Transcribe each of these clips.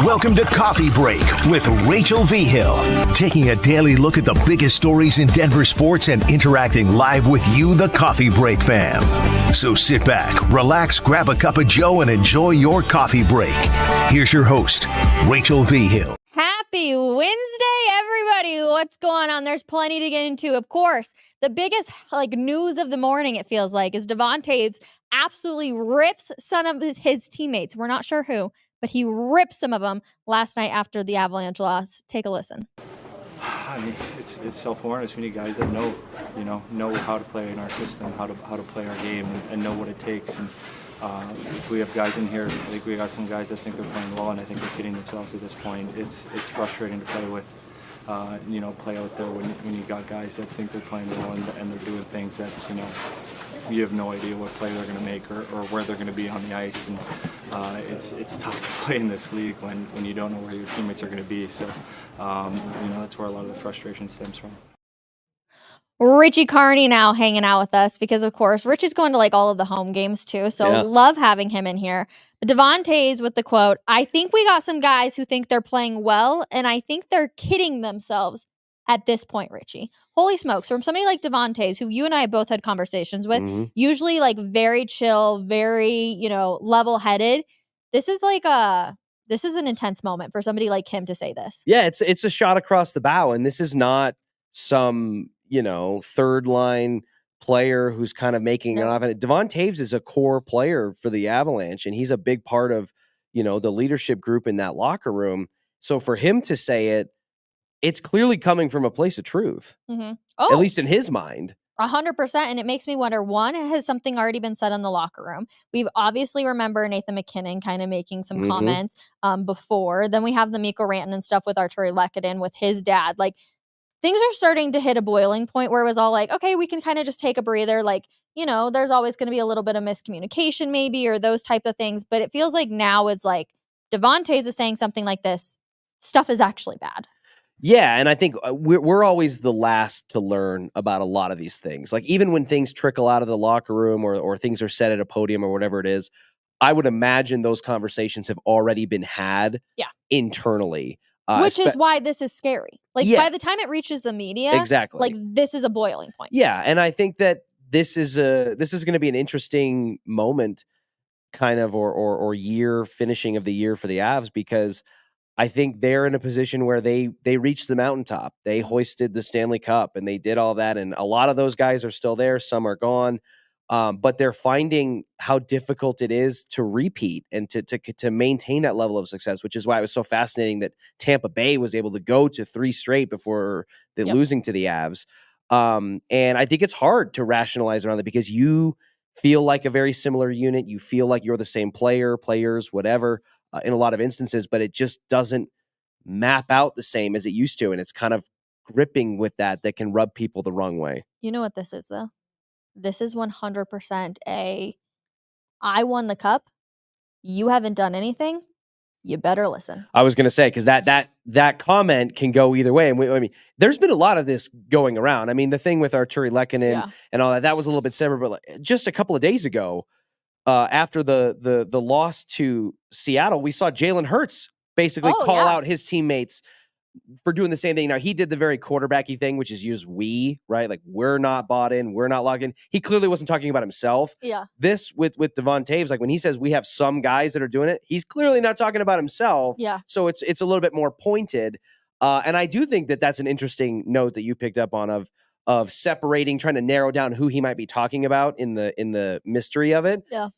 Welcome to Coffee Break with Rachel Vigil, taking a daily look at the biggest stories in Denver sports and interacting live with you, the Coffee Break fam. So sit back, relax, grab a cup of joe, and enjoy your coffee break. Here's your host, Rachel Vigil. Happy Wednesday, everybody. What's going on? There's plenty to get into. Of course, the biggest news of the morning, it feels like, is Devon Toews absolutely rips some of his teammates. We're not sure who, but he ripped some of them last night after the Avalanche loss. Take a listen. I mean, it's self-awareness. We need guys that know how to play in our system, how to play our game, and know what it takes. And if we have guys in here, I think we got some guys that think they're playing well, and I think they're kidding themselves at this point. It's frustrating to play with, play out there when you got guys that think they're playing well and they're doing things that you have no idea what play they're going to make or where they're going to be on the ice. And it's tough to play in this league when you don't know where your teammates are going to be. So that's where a lot of the frustration stems from. Richie Carni now hanging out with us because, of course, Richie's going to all of the home games too. So Love having him in here. But Devon Toews with the quote, "I think we got some guys who think they're playing well, and I think they're kidding themselves at this point, Richie." Holy smokes. From somebody like Devon Toews, who you and I both had conversations with, usually very chill, very, level-headed. This is an intense moment for somebody like him to say this. Yeah, it's a shot across the bow, and this is not some third line player who's kind of making it off. And Devon Toews is a core player for the Avalanche, and he's a big part of, the leadership group in that locker room. So for him to say it, it's clearly coming from a place of truth, at least in his mind. 100%. And it makes me wonder, one, has something already been said in the locker room? We've obviously remember Nathan McKinnon kind of making some comments before. Then we have the Mikko Rantanen and stuff with Arturi Lehkonen with his dad. Things are starting to hit a boiling point where it was all okay, we can kind of just take a breather. There's always going to be a little bit of miscommunication maybe or those type of things. But it feels like now is Devon Toews is saying something like this. Stuff is actually bad. Yeah, and I think we're always the last to learn about a lot of these things. Even when things trickle out of the locker room or things are said at a podium or whatever it is, I would imagine those conversations have already been had internally. Which is why this is scary. By the time it reaches the media, exactly, this is a boiling point. Yeah, and I think that this is going to be an interesting moment, kind of, or year finishing of the year for the Avs, because I think they're in a position where they reached the mountaintop. They hoisted the Stanley Cup and they did all that. And a lot of those guys are still there. Some are gone. But they're finding how difficult it is to repeat and to maintain that level of success, which is why it was so fascinating that Tampa Bay was able to go to 3 straight before the losing to the Avs. And I think it's hard to rationalize around that because you feel like a very similar unit. You feel like you're the same players, whatever. In a lot of instances, but it just doesn't map out the same as it used to. And it's kind of gripping with that can rub people the wrong way. You know what this is, though? This is 100% I won the cup. You haven't done anything. You better listen. I was going to say, because that comment can go either way. And there's been a lot of this going around. I mean, the thing with Arturi Lehkonen and all that was a little bit separate, but just a couple of days ago, after the loss to Seattle, we saw Jalen Hurts basically call out his teammates for doing the same thing. Now, he did the very quarterbacky thing, which is use we, right? We're not bought in, we're not logged in. He clearly wasn't talking about himself. Yeah. This with Devon Toews, when he says we have some guys that are doing it, he's clearly not talking about himself. Yeah. So it's a little bit more pointed. And I do think that that's an interesting note that you picked up on of separating, trying to narrow down who he might be talking about in the mystery of it. Yeah.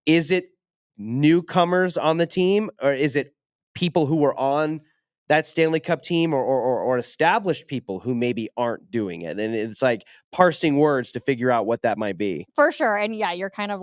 Is it newcomers on the team, or is it people who were on that Stanley Cup team or established people who maybe aren't doing it? And it's parsing words to figure out what that might be. For sure. And yeah, you're kind of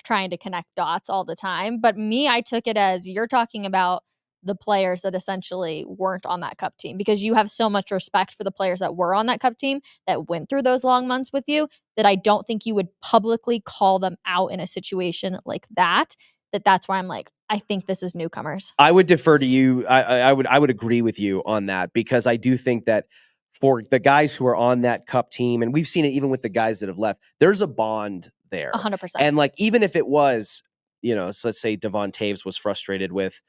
trying to connect dots all the time. But I took it as you're talking about the players that essentially weren't on that cup team, because you have so much respect for the players that were on that cup team that went through those long months with you, that I don't think you would publicly call them out in a situation like that. That's why I'm I think this is newcomers. I would defer to you. I would agree with you on that, because I do think that for the guys who are on that cup team, and we've seen it even with the guys that have left, there's a bond there. 100%. And even if it was, so let's say Devon Toews was frustrated with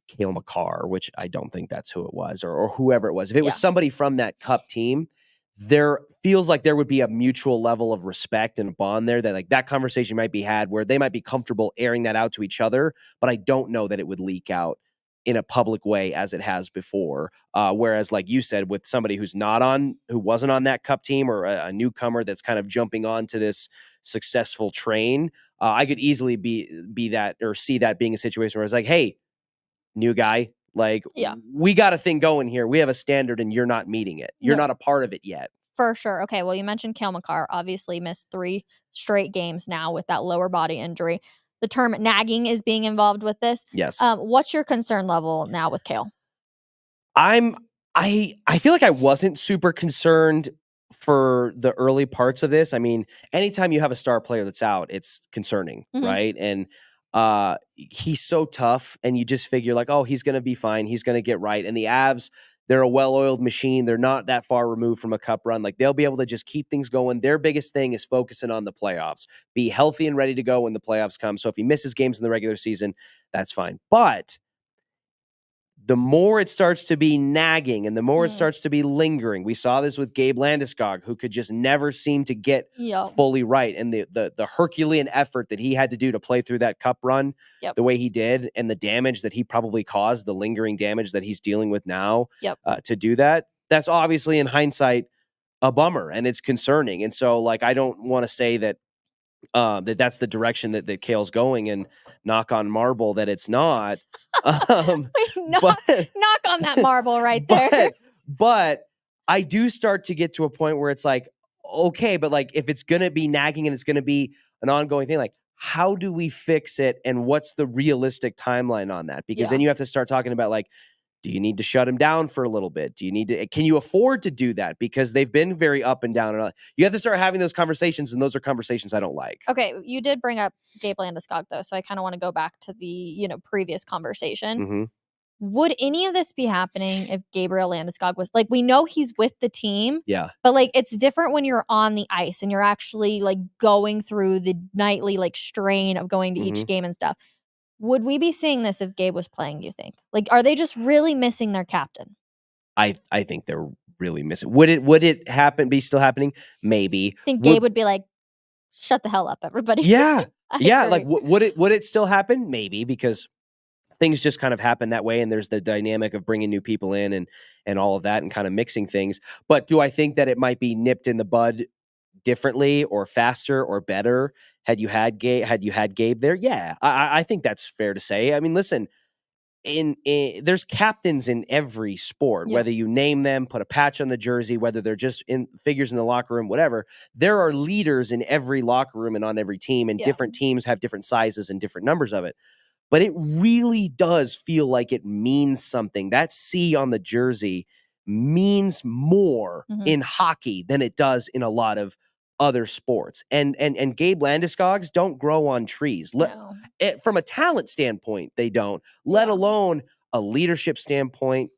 Cale Makar, which I don't think that's who it was, or whoever it was. If it was somebody from that Cup team, there feels like there would be a mutual level of respect and a bond there that like that conversation might be had where they might be comfortable airing that out to each other, but I don't know that it would leak out in a public way as it has before. Whereas like you said, with somebody who wasn't on that Cup team or a newcomer that's kind of jumping onto this successful train, I could easily be that or see that being a situation where it's like, hey, new guy, like we got a thing going here. We have a standard and you're not meeting it. You're not a part of it yet. For sure. Okay, well, you mentioned Cale Makar, obviously missed 3 straight games now with that lower body injury. The term nagging is being involved with this. Yes. What's your concern level now with Cale? I feel like I wasn't super concerned for the early parts of this. I mean, anytime you have a star player that's out, it's concerning, right? And he's so tough, and you just figure like, oh, he's going to be fine. He's going to get right. And the Avs, they're a well-oiled machine. They're not that far removed from a Cup run. Like they'll be able to just keep things going. Their biggest thing is focusing on the playoffs. Be healthy and ready to go when the playoffs come. So if he misses games in the regular season, that's fine. But the more it starts to be nagging and the more it starts to be lingering, we saw this with Gabe Landeskog, who could just never seem to get fully right. And the Herculean effort that he had to do to play through that Cup run the way he did, and the damage that he probably caused, the lingering damage that he's dealing with now to do that, that's obviously in hindsight a bummer and it's concerning. And so like, I don't want to say that that's the direction that Cale's going, and knock on marble that it's not. Knock on that marble right there. But I do start to get to a point where it's like, okay, but like if it's going to be nagging and it's going to be an ongoing thing, like how do we fix it and what's the realistic timeline on that? Because then you have to start talking about like, do you need to shut him down for a little bit? Can you afford to do that? Because they've been very up and down. And you have to start having those conversations, and those are conversations I don't like. Okay, you did bring up Gabe Landeskog, though, so I kind of want to go back to the previous conversation. Would any of this be happening if Gabriel Landeskog was like, we know he's with the team, but like it's different when you're on the ice and you're actually like going through the nightly like strain of going to each game and stuff. Would we be seeing this if Gabe was playing, you think? Like, are they just really missing their captain? I think they're really missing. Would it be still happening? Maybe. I think Gabe would be like, shut the hell up, everybody. Yeah. Like, would it still happen? Maybe, because things just kind of happen that way, and there's the dynamic of bringing new people in and all of that and kind of mixing things. But do I think that it might be nipped in the bud differently or faster or better had you had Gabe there? Yeah, I think that's fair to say. I mean, listen, there's captains in every sport, whether you name them, put a patch on the jersey, whether they're just figures in the locker room, whatever. There are leaders in every locker room and on every team, and different teams have different sizes and different numbers of it. But it really does feel like it means something. That C on the jersey means more in hockey than it does in a lot of other sports. And Gabe Landeskog's don't grow on trees. From a talent standpoint, they don't, let alone a leadership standpoint.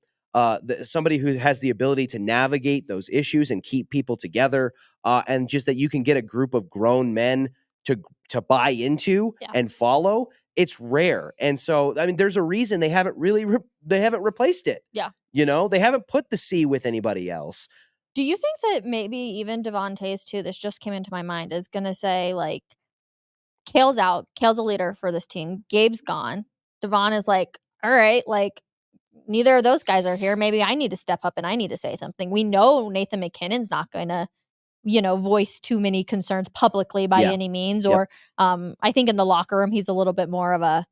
Somebody who has the ability to navigate those issues and keep people together, and just that you can get a group of grown men to buy into and follow. It's rare. And so, I mean, there's a reason they haven't really they haven't replaced it. Yeah. They haven't put the C with anybody else. Do you think that maybe even Devon Toews too, this just came into my mind, is going to say like, Cale's out. Cale's a leader for this team. Gabe's gone. Devon is like, all right, like neither of those guys are here. Maybe I need to step up and I need to say something. We know Nathan McKinnon's not going to, voice too many concerns publicly by any means. Or I think in the locker room, he's a little bit more of a,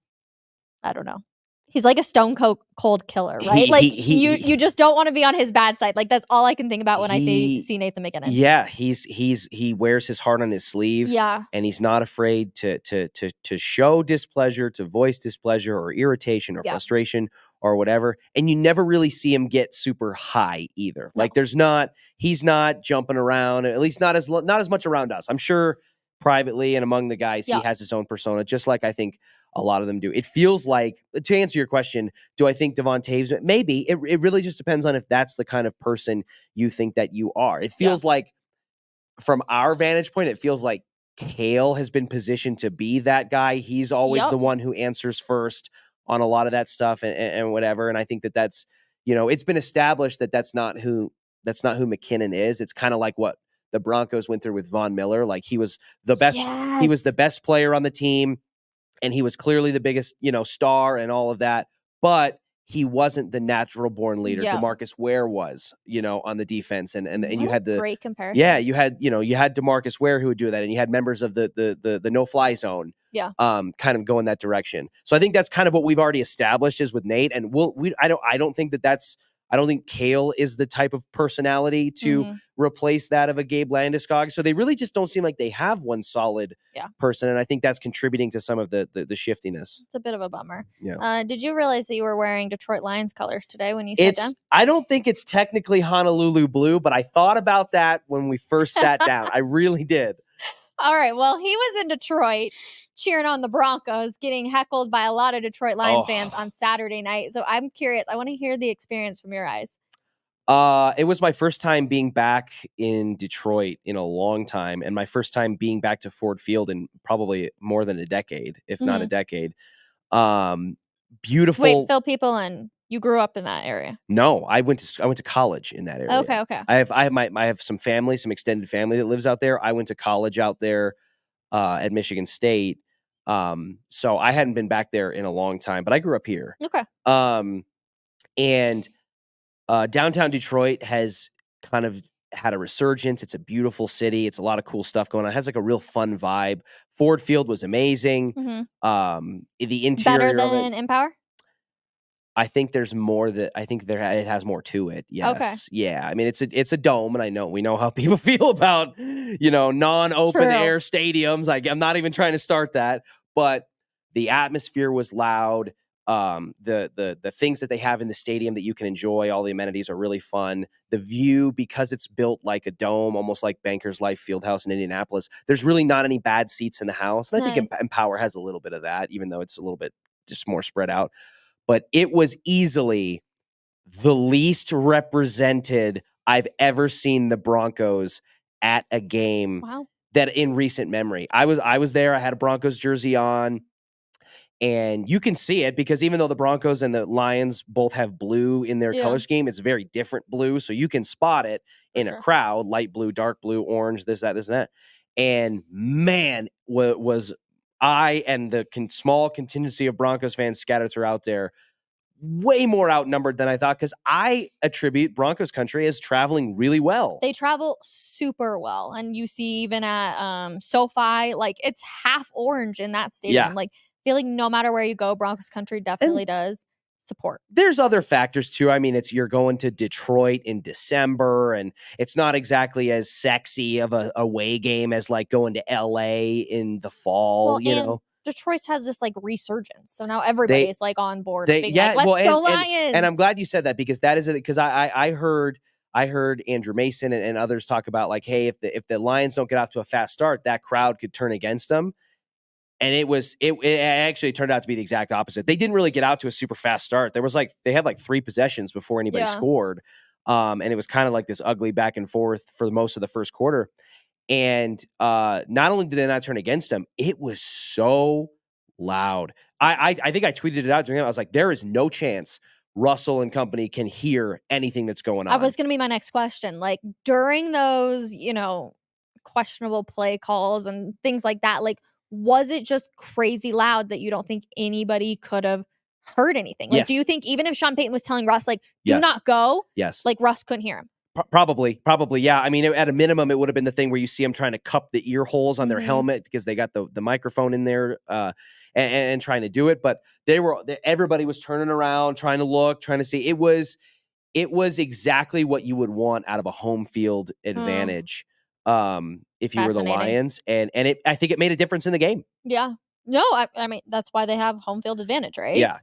I don't know. He's like a stone cold killer, right? You just don't want to be on his bad side. Like that's all I can think about when I see Nathan McKinnon. Yeah, he wears his heart on his sleeve. Yeah, and he's not afraid to show displeasure, to voice displeasure or irritation or frustration or whatever. And you never really see him get super high either. No. Like he's not jumping around, at least not as much around us. I'm sure privately and among the guys, he has his own persona, just like I think a lot of them do. It feels like, to answer your question, do I think Devon Toews? Maybe. It really just depends on if that's the kind of person you think that you are. It feels like, from our vantage point, it feels like Cale has been positioned to be that guy. He's always the one who answers first on a lot of that stuff and whatever. And I think that's, it's been established that that's not who McKinnon is. It's kind of like what the Broncos went through with Von Miller. Like he was the best, he was the best player on the team, and he was clearly the biggest, star and all of that. But he wasn't the natural born leader. Yeah. DeMarcus Ware was, on the defense, and you had the great comparison. Yeah, you had DeMarcus Ware who would do that, and you had members of the no fly zone. Yeah. Kind of go in that direction. So I think that's kind of what we've already established is with Nate, and I don't think Cale is the type of personality to replace that of a Gabe Landeskog. So they really just don't seem like they have one solid person. And I think that's contributing to some of the shiftiness. It's a bit of a bummer. Yeah. Did you realize that you were wearing Detroit Lions colors today when you sat down? I don't think it's technically Honolulu blue, but I thought about that when we first sat down. I really did. All right. Well, he was in Detroit cheering on the Broncos, getting heckled by a lot of Detroit Lions fans on Saturday night. So I'm curious. I want to hear the experience from your eyes. It was my first time being back in Detroit in a long time, and my first time being back to Ford Field in probably more than a decade, if not a decade. Beautiful. Wait, fill people in. You grew up in that area? No, I went to college in that area. Okay. I have some family, some extended family that lives out there. I went to college out there at Michigan State. So I hadn't been back there in a long time, but I grew up here. Okay. And downtown Detroit has kind of had a resurgence. It's a beautiful city. It's a lot of cool stuff going on. It has like a real fun vibe. Ford Field was amazing. The interior better than Empower? I think there's more it has more to it. Yes. Okay. Yeah. I mean, it's a dome, and we know how people feel about, non-open air stadiums. I'm not even trying to start that, but the atmosphere was loud. The things that they have in the stadium that you can enjoy, all the amenities are really fun. The view, because it's built like a dome, almost like Bankers Life Fieldhouse in Indianapolis, there's really not any bad seats in the house. And I think Empower has a little bit of that, even though it's a little bit just more spread out. But it was easily the least represented I've ever seen the Broncos at a game that in recent memory. I was there. I had a Broncos jersey on, and you can see it because even though the Broncos and the Lions both have blue in their color scheme, it's very different blue. So you can spot it in a crowd, light blue, dark blue, orange, this, and that. And man, was I and the small contingency of Broncos fans scattered throughout there way more outnumbered than I thought, because I attribute Broncos Country as traveling really well. They travel super well. And you see even at SoFi, like it's half orange in that stadium. Like I feel like no matter where you go, Broncos Country definitely does support. There's other factors too. I mean, you're going to Detroit in December, and it's not exactly as sexy of a away game as like going to LA in the fall, Detroit has this like resurgence. So now everybody's like on board. Let's go Lions. And I'm glad you said that, because that is it. Because I heard Andrew Mason and others talk about like, hey, if the Lions don't get off to a fast start, that crowd could turn against them. And it actually turned out to be the exact opposite. They didn't really get out to a super fast start. They had like 3 possessions before anybody scored. And it was kind of like this ugly back and forth for most of the first quarter. And not only did they not turn against them, it was so loud. I think I tweeted it out during it. I was like, there is no chance Russell and company can hear anything that's going on. That was going to be my next question. Like during those, questionable play calls and things like that, like, was it just crazy loud that you don't think anybody could have heard anything? Like, do you think even if Sean Payton was telling Russ, like, do not go, like Russ couldn't hear him? Probably. Yeah. I mean, at a minimum, it would have been the thing where you see them trying to cup the ear holes on their helmet because they got the microphone in there and trying to do it. But everybody was turning around, trying to look, trying to see. It was exactly what you would want out of a home field advantage if you were the Lions. And I think it made a difference in the game. Yeah. No, I mean, that's why they have home field advantage, right? Yeah,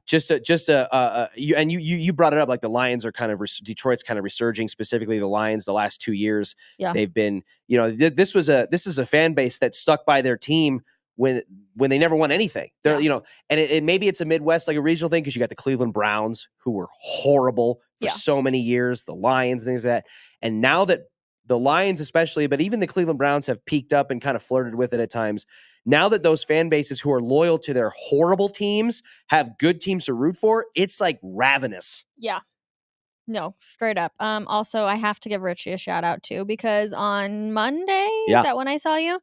you brought it up, like the Lions are kind of Detroit's kind of resurging, specifically the Lions the last 2 years. Yeah. They've been, this is a fan base that stuck by their team when they never won anything. They're, and maybe it's a Midwest, like a regional thing, because you got the Cleveland Browns who were horrible for so many years, the Lions, things like that. And now that the Lions especially, but even the Cleveland Browns have peaked up and kind of flirted with it at times. Now that those fan bases who are loyal to their horrible teams have good teams to root for, it's like ravenous. Yeah. No, straight up. Also, I have to give Richie a shout out too, because on Monday, is that when I saw you?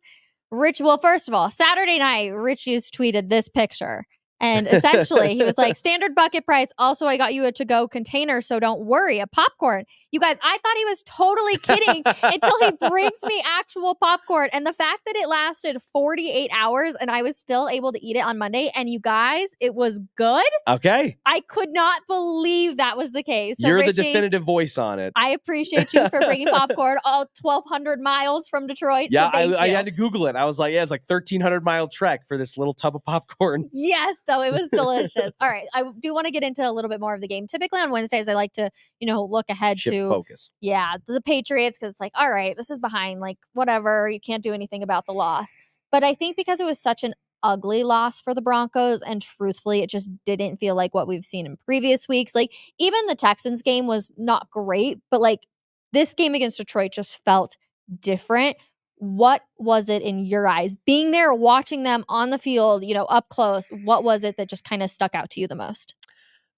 Well, first of all, Saturday night, Richie's tweeted this picture. And essentially, he was like, standard bucket price. Also, I got you a to-go container, so don't worry, a popcorn. You guys, I thought he was totally kidding until he brings me actual popcorn. And the fact that it lasted 48 hours and I was still able to eat it on Monday. And you guys, it was good. Okay. I could not believe that was the case. So You're Richie, the definitive voice on it. I appreciate you for bringing popcorn all 1,200 miles from Detroit. Yeah, so I had to Google it. I was like, yeah, it's like 1,300-mile trek for this little tub of popcorn. Yes, though, it was delicious. All right, I do want to get into a little bit more of the game. Typically on Wednesdays, I like to, look ahead Shift focus. Yeah, the Patriots, because it's like, all right, this is behind, like, whatever. You can't do anything about the loss. But I think because it was such an ugly loss for the Broncos, and truthfully, it just didn't feel like what we've seen in previous weeks. Like, even the Texans game was not great, but, like, this game against Detroit just felt different. What was it in your eyes? Being there, watching them on the field, up close, what was it that just kind of stuck out to you the most?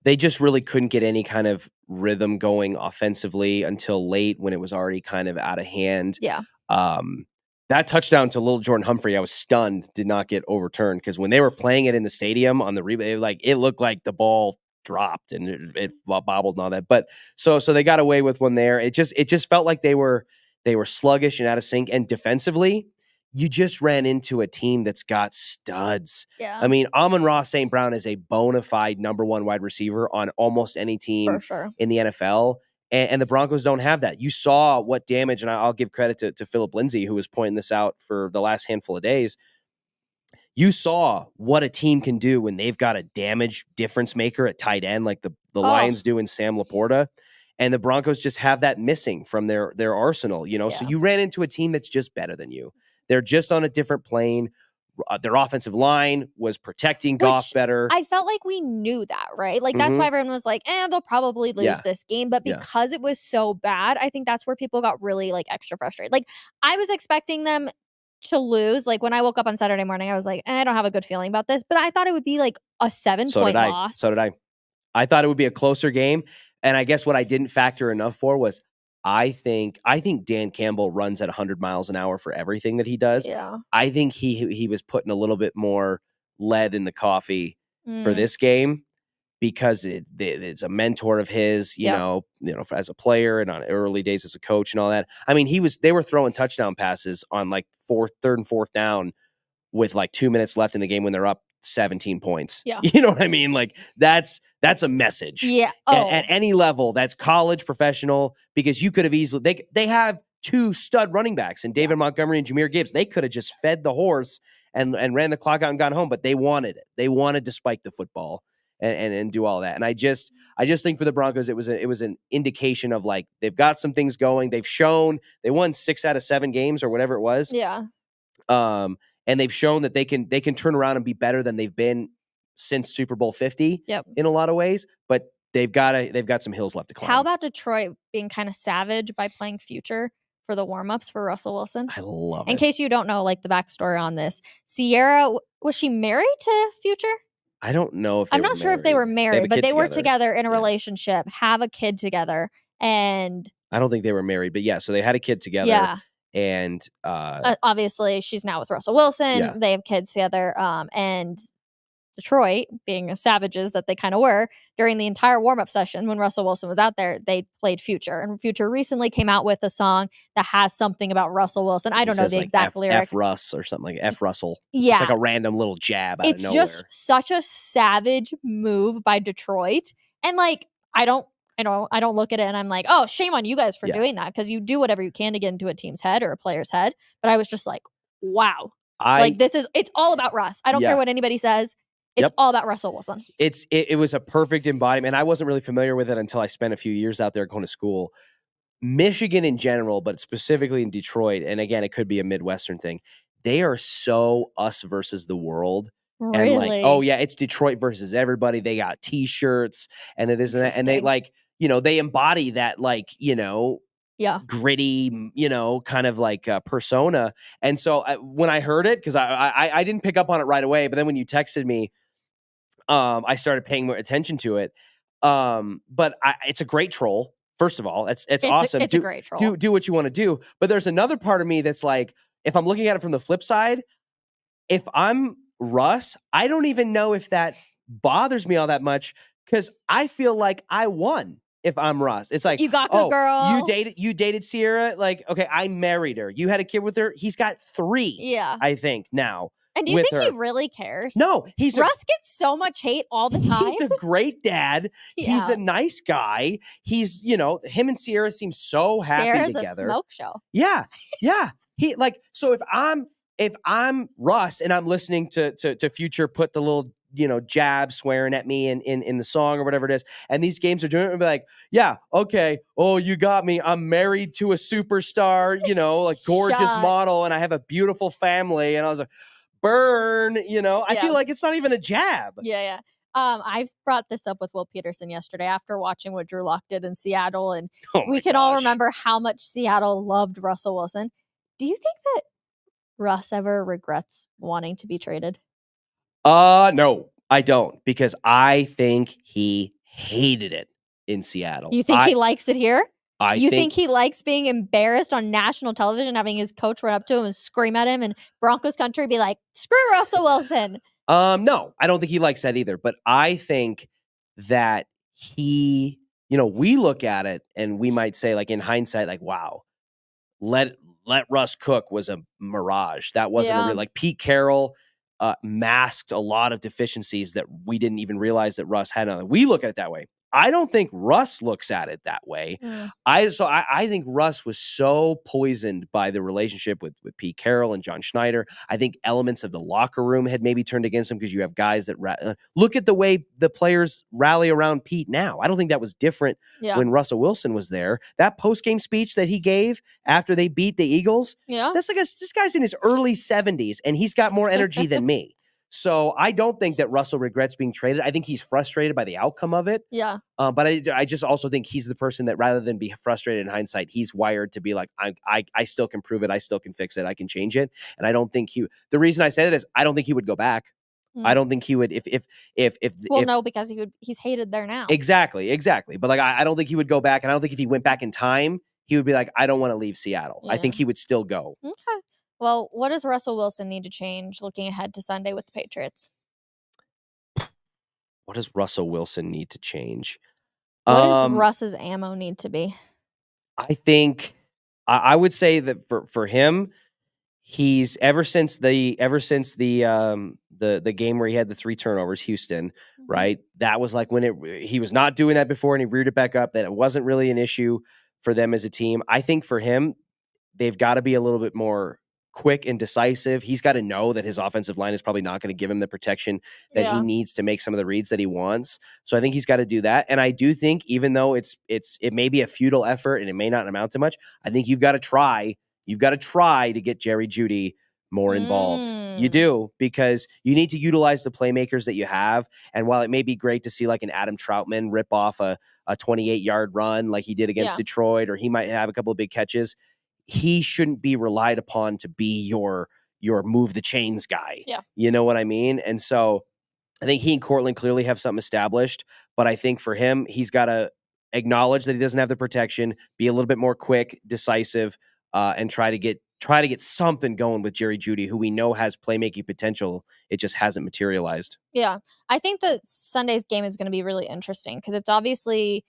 They just really couldn't get any kind of rhythm going offensively until late when it was already kind of out of hand. Yeah. That touchdown to little Jordan Humphrey, I was stunned, did not get overturned, because when they were playing it in the stadium on the replay, it looked like the ball dropped and it bobbled and all that. But so they got away with one there. It just felt like they were sluggish and out of sync. And defensively, you just ran into a team that's got studs. Yeah. I mean, Amon-Ra St. Brown is a bona fide number one wide receiver on almost any team For sure. in the NFL. And the Broncos don't have that. You saw what damage, and I'll give credit to Philip Lindsay, who was pointing this out for the last handful of days. You saw what a team can do when they've got a damage difference maker at tight end, like the Lions do in Sam Laporta. And the Broncos just have that missing from their arsenal, Yeah. So you ran into a team that's just better than you. They're just on a different plane. Their offensive line was protecting Goff better. I felt like we knew that, right? Like, that's why everyone was like, they'll probably lose this game. But because it was so bad, I think that's where people got really, like, extra frustrated. Like, I was expecting them to lose. Like, when I woke up on Saturday morning, I was like, I don't have a good feeling about this. But I thought it would be, like, a 7-point loss. So did I. I thought it would be a closer game. And I guess what I didn't factor enough for was I think Dan Campbell runs at 100 miles an hour for everything that he does. Yeah. I think he was putting a little bit more lead in the coffee for this game, because it's a mentor of his, you know, as a player and on early days as a coach and all that. I mean, they were throwing touchdown passes on like third and fourth down with like 2 minutes left in the game when they're up 17 points. Yeah. You know what I mean? Like that's a message. Yeah. At any level, that's college, professional, because you could have easily, they have two stud running backs in David Montgomery and Jahmyr Gibbs. They could have just fed the horse and ran the clock out and gone home, but they wanted it. They wanted to spike the football and do all that. And I just think for the Broncos, it was an indication of like, they've got some things going. They've shown they won 6 out of 7 games or whatever it was. Yeah. And they've shown that they can turn around and be better than they've been since Super Bowl 50 in a lot of ways, but they've got some hills left to climb. How about Detroit being kind of savage by playing Future for the warm-ups for Russell Wilson? I love it. In case you don't know, like, the backstory on this, Sierra, was she married to Future? I don't know if I'm not sure if they were married, but they were together in a Yeah. relationship, have a kid together, and I don't think they were married, but yeah, so they had a kid together. yeah. And Obviously, she's now with Russell Wilson. Yeah. They have kids together. And Detroit, being as savages that they kind of were, during the entire warm-up session when Russell Wilson was out there, they played Future. And Future recently came out with a song that has something about Russell Wilson. I don't know the exact lyrics. F Russ or something like F Russell. It's Yeah. just like a random little jab out of nowhere. It's just such a savage move by Detroit. And like, I don't look at it and I'm like, oh, shame on you guys for doing that, because you do whatever you can to get into a team's head or a player's head. But I was just like, wow. It's all about Russ. I don't care what anybody says. It's all about Russell Wilson. It was a perfect embodiment. I wasn't really familiar with it until I spent a few years out there going to school. Michigan in general, but specifically in Detroit, and again, it could be a Midwestern thing. They are so us versus the world. Really? And like, oh yeah, it's Detroit versus everybody. They got T-shirts and this and that, and they like, they embody that, like, gritty, kind of like persona. And so when I heard it, because I didn't pick up on it right away, but then when you texted me, I started paying more attention to it. But it's a great troll. First of all, it's awesome. It's a great troll. Do what you want to do. But there's another part of me that's like, if I'm looking at it from the flip side, if I'm Russ, I don't even know if that bothers me all that much, because I feel like I won. If I'm Russ, it's like, you got the girl. You dated Sierra. Like, okay, I married her. You had a kid with her. He's got 3. Yeah, I think now. And do you think he really cares? No, Russ gets so much hate all the time. He's a great dad. He's a nice guy. He's, him and Sierra seem so happy together. A smoke show. Yeah. So if I'm Russ and I'm listening to Future put the little, jab swearing at me in the song or whatever it is, and these games are doing it, I'll be like, yeah, okay. Oh, you got me. I'm married to a superstar, like gorgeous model, and I have a beautiful family. And I was like, burn, I feel like it's not even a jab. Yeah. I've brought this up with Will Peterson yesterday after watching what Drew Lock did in Seattle, and we can all remember how much Seattle loved Russell Wilson. Do you think that Russ ever regrets wanting to be traded? No, I don't, because I think he hated it in Seattle. You think he likes it here? You think he likes being embarrassed on national television, having his coach run up to him and scream at him, and Broncos Country be like, screw Russell Wilson? No, I don't think he likes that either. But I think that he, we look at it and we might say, like, in hindsight, like, wow, let Russ cook was a mirage. That wasn't a real, like, Pete Carroll masked a lot of deficiencies that we didn't even realize that Russ had. We look at it that way. I don't think Russ looks at it that way. I think Russ was so poisoned by the relationship with Pete Carroll and John Schneider. I think elements of the locker room had maybe turned against him, because you have guys that look at the way the players rally around Pete now. I don't think that was different when Russell Wilson was there. That post-game speech that he gave after they beat the Eagles, that's like this guy's in his early 70s, and he's got more energy than me. So I don't think that Russell regrets being traded. I think he's frustrated by the outcome of it. Yeah. But I just also think he's the person that, rather than be frustrated in hindsight, he's wired to be like, I still can prove it. I still can fix it. I can change it. And I don't think the reason I say that is I don't think he would go back. I don't think he would no, because he's hated there now. Exactly. But like, I don't think he would go back. And I don't think if he went back in time, he would be like, I don't want to leave Seattle. I think he would still go. Okay. Well, what does Russell Wilson need to change looking ahead to Sunday with the Patriots? What does Russell Wilson need to change? What does Russ's ammo need to be? I think I would say that for him, he's ever since the game where he had the 3 turnovers, Houston, right? That was like when he was not doing that before, and he reared it back up. That it wasn't really an issue for them as a team. I think for him, they've got to be a little bit more quick and decisive. He's got to know that his offensive line is probably not going to give him the protection that he needs to make some of the reads that he wants. So I think he's got to do that. And I do think, even though it may be a futile effort and it may not amount to much, I think you've got to try to get Jerry Jeudy more involved. You do, because you need to utilize the playmakers that you have. And while it may be great to see like an Adam Troutman rip off a 28-yard run like he did against Detroit, or he might have a couple of big catches, he shouldn't be relied upon to be your move the chains guy. Yeah. You know what I mean? And so I think he and Courtland clearly have something established, but I think for him, he's got to acknowledge that he doesn't have the protection, be a little bit more quick, decisive, and try to get something going with Jerry Jeudy, who we know has playmaking potential. It just hasn't materialized. Yeah. I think that Sunday's game is going to be really interesting, because it's obviously,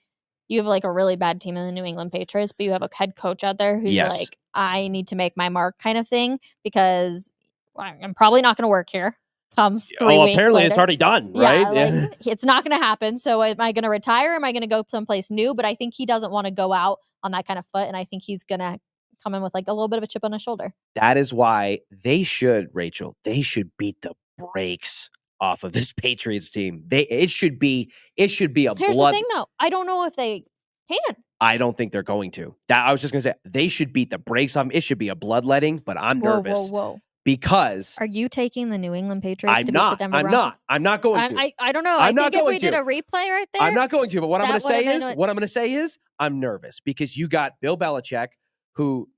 you have like a really bad team in the New England Patriots, but you have a head coach out there who's like, I need to make my mark kind of thing, because I'm probably not going to work here come 3 weeks apparently later. It's already done, right? It's not going to happen. So am I going to retire? Am I going to go someplace new? But I think he doesn't want to go out on that kind of foot. And I think he's going to come in with like a little bit of a chip on his shoulder. That is why they should beat the brakes off of this Patriots team. It should be a Here's blood. Here's the thing, though. I don't know if they can. I don't think they're going to. I was just going to say, they should beat the brakes off. It should be a bloodletting, but I'm nervous. Whoa. because Are you taking the New England Patriots I'm to beat the Denver Broncos? I'm not going to. I don't know. I'm I not think if we going to. did a replay right there, I'm not going to. But what I'm going that to say would've is, been what I'm going to say is, I'm nervous because you got Bill Belichick, who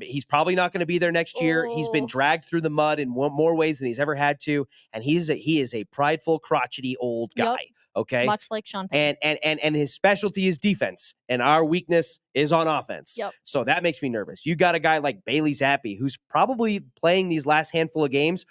he's probably not going to be there next year. He's been Oh. dragged through the mud in more ways than he's ever had to, and he is a prideful, crotchety old guy. Yep. Okay, much like Sean Payton. And his specialty is defense, and our weakness is on offense. Yep. So that makes me nervous. You got a guy like Bailey Zappi, who's probably playing these last handful of games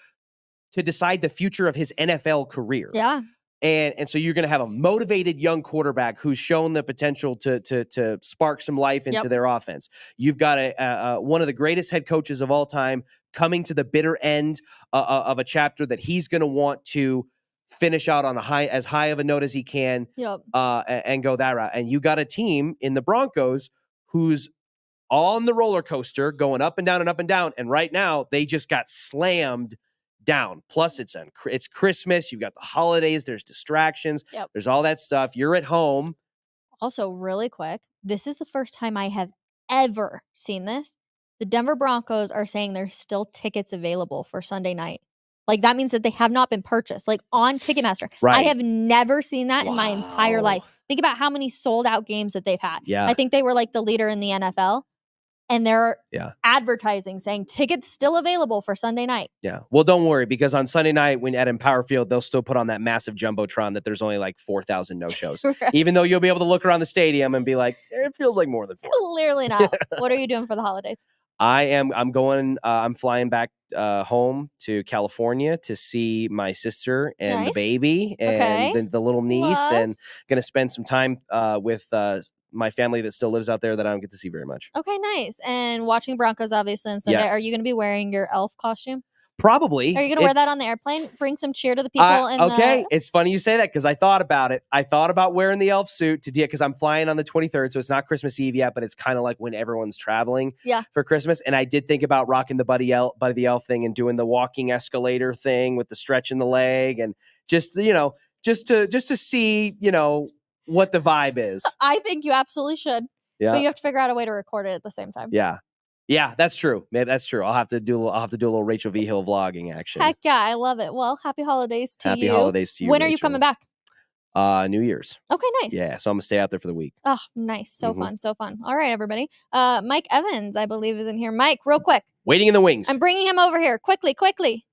to decide the future of his NFL career. Yeah. And so you're going to have a motivated young quarterback who's shown the potential to spark some life into their offense. You've got one of the greatest head coaches of all time coming to the bitter end of a chapter that he's going to want to finish out on as high of a note as he can, and go that route. And you got a team in the Broncos who's on the roller coaster going up and down and up and down. And right now they just got slammed down. Plus it's Christmas. You've got the holidays. There's distractions. Yep. There's all that stuff. You're at home. Also, really quick, this is the first time I have ever seen this. The Denver Broncos are saying there's still tickets available for Sunday night. Like, that means that they have not been purchased, like on Ticketmaster. Right. I have never seen that in my entire life. Think about how many sold out games that they've had. Yeah. I think they were like the leader in the NFL. And they're advertising saying tickets still available for Sunday night. Yeah. Well, don't worry, because on Sunday night when at Empower Field, they'll still put on that massive Jumbotron that there's only like 4,000 no-shows. Right. Even though you'll be able to look around the stadium and be like, it feels like more than 4. Clearly not. What are you doing for the holidays? I'm flying back home to California to see my sister and the baby and the little niece, and going to spend some time with my family that still lives out there that I don't get to see very much. Okay, nice. And watching Broncos, obviously, on Sunday. Yes. Are you going to be wearing your elf costume? Probably. Are you going to wear that on the airplane? Bring some cheer to the people. It's funny you say that because I thought about it. I thought about wearing the elf suit because I'm flying on the 23rd, so it's not Christmas Eve yet, but it's kind of like when everyone's traveling for Christmas. And I did think about rocking the Buddy the Elf thing and doing the walking escalator thing with the stretch in the leg, and just to see what the vibe is. I think you absolutely should. Yeah. But you have to figure out a way to record it at the same time. Yeah. Yeah, that's true. Maybe that's true. I'll have to do a little Rachel Vigil vlogging action. Heck yeah, I love it. Well, happy holidays to you. Happy holidays to you. When are Rachel. you coming back? New Year's. Okay, nice. Yeah, so I'm gonna stay out there for the week. Oh, nice. So fun, so fun. All right, everybody. Mike Evans, I believe, is in here. Mike, real quick. Waiting in the wings. I'm bringing him over here. Quickly.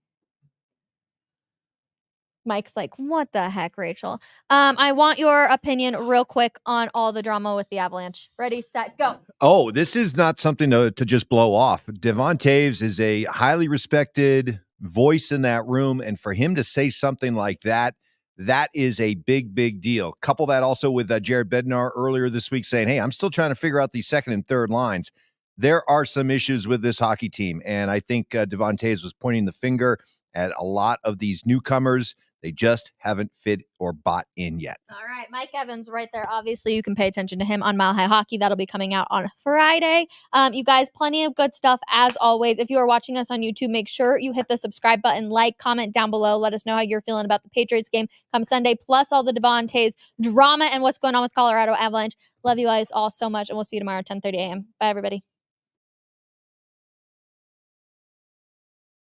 Mike's like, what the heck, Rachel? I want your opinion real quick on all the drama with the Avalanche. Ready, set, go. Oh, this is not something to just blow off. Devon Toews is a highly respected voice in that room, and for him to say something like that, that is a big deal. Couple that also with Jared Bednar earlier this week saying, hey, I'm still trying to figure out these second and third lines. There are some issues with this hockey team, and I think Devon Toews was pointing the finger at a lot of these newcomers. They just haven't fit or bought in yet. All right, Mike Evans right there. Obviously, you can pay attention to him on Mile High Hockey. That'll be coming out on Friday. You guys, plenty of good stuff as always. If you are watching us on YouTube, make sure you hit the subscribe button, like, comment down below. Let us know how you're feeling about the Patriots game come Sunday, plus all the Devon Toews drama and what's going on with Colorado Avalanche. Love you guys all so much, and we'll see you tomorrow at 10:30 a.m. Bye, everybody.